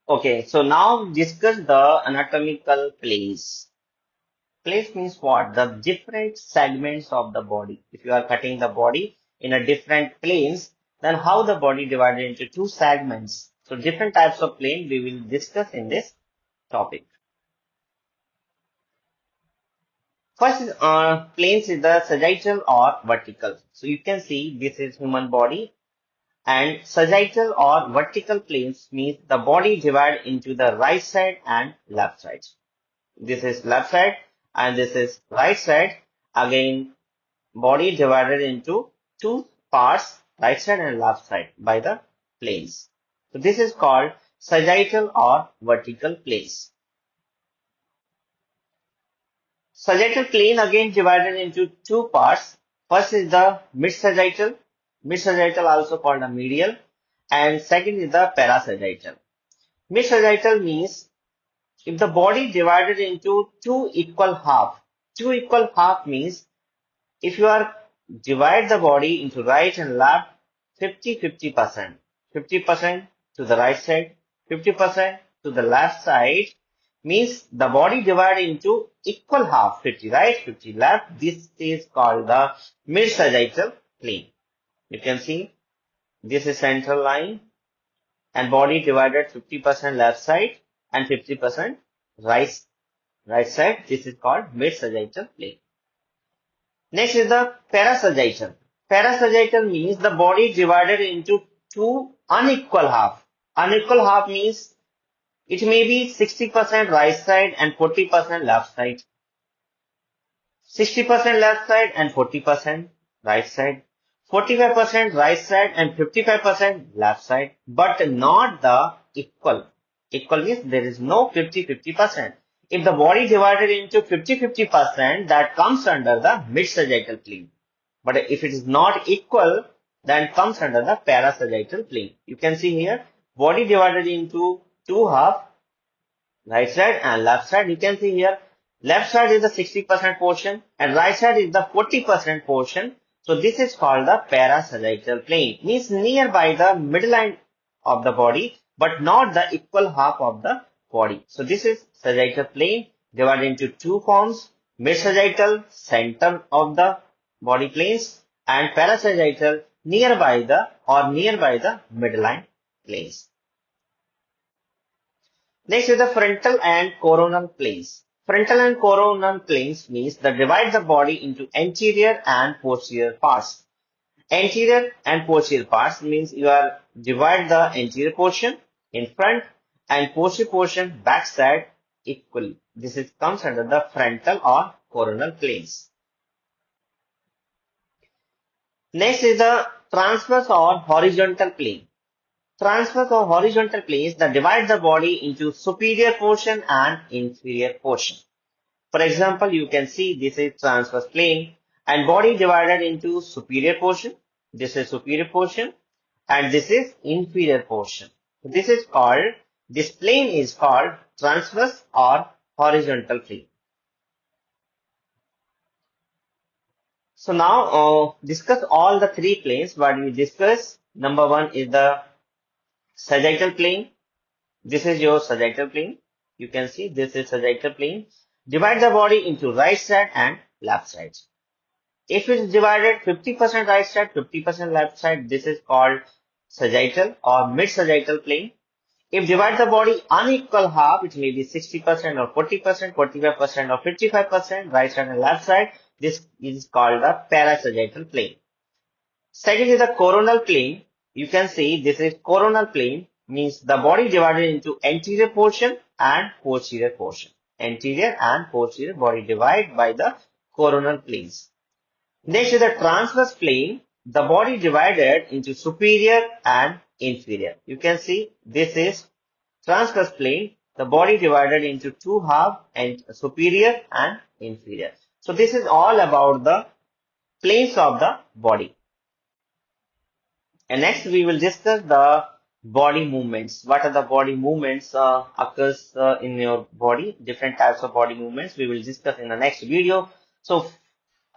Okay, so now discuss the anatomical planes. Planes means what? The different segments of the body. If you are cutting the body in a different planes, then how the body divided into two segments. So different types of plane we will discuss in this topic. First is planes is the sagittal or vertical. So you can see this is human body. And sagittal or vertical planes means the body divided into the right side and left side. This is left side and this is right side. Again, body divided into two parts, right side and left side by the planes. So this is called sagittal or vertical planes. Sagittal plane again divided into two parts. First is the mid-sagittal also called a medial, and second is the parasagittal. Mid-sagittal means if the body divided into two equal half means if you are divide the body into right and left 50-50%, 50% to the right side, 50% to the left side means the body divided into equal half, 50 right, 50 left. This is called the mid-sagittal plane. You can see this is central line and body divided 50% left side and 50% right side. This is called mid-sagittal plane. Next is the parasagittal. Parasagittal means the body divided into two unequal half. Unequal half means it may be 60% right side and 40% left side. 60% left side and 40% right side. 45% right side and 55% left side, but not the equal. Equal means there is no 50-50%. If the body divided into 50-50%, that comes under the mid-sagittal plane. But if it is not equal, then comes under the parasagittal plane. You can see here, body divided into two halves, right side and left side. You can see here, left side is the 60% portion and right side is the 40% portion. So this is called the parasagittal plane. Means nearby the midline of the body, but not the equal half of the body. So this is sagittal plane divided into two forms, mid-sagittal, center of the body planes, and parasagittal nearby the midline planes. Next is the frontal and coronal planes. Frontal and coronal planes means that divide the body into anterior and posterior parts. Anterior and posterior parts means you are divide the anterior portion in front and posterior portion back side equally. This is comes under the frontal or coronal planes. Next is the transverse or horizontal plane. Transverse or horizontal planes that divide the body into superior portion and inferior portion. For example, you can see this is transverse plane and body divided into superior portion. This is superior portion and this is inferior portion. This plane is called transverse or horizontal plane. So now discuss all the three planes. What we discuss, number one is the sagittal plane. This is your sagittal plane. You can see this is sagittal plane. Divide the body into right side and left side. If it is divided 50% right side, 50% left side, this is called sagittal or mid-sagittal plane. If divide the body unequal half, it may be 60% or 40%, 45% or 55%, right side and left side. This is called the parasagittal plane. Second is the coronal plane. You can see this is coronal plane means the body divided into anterior portion and posterior portion. Anterior and posterior body divided by the coronal planes. Next is the transverse plane. The body divided into superior and inferior. You can see this is transverse plane. The body divided into two halves and superior and inferior. So this is all about the planes of the body. And next we will discuss the body movements. What are the body movements occurs in your body? Different types of body movements we will discuss in the next video. So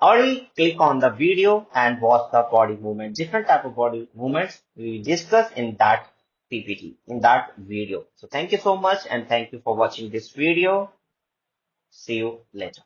only click on the video and watch the body movement. Different type of body movements we will discuss in that PPT, in that video. So thank you so much and thank you for watching this video. See you later.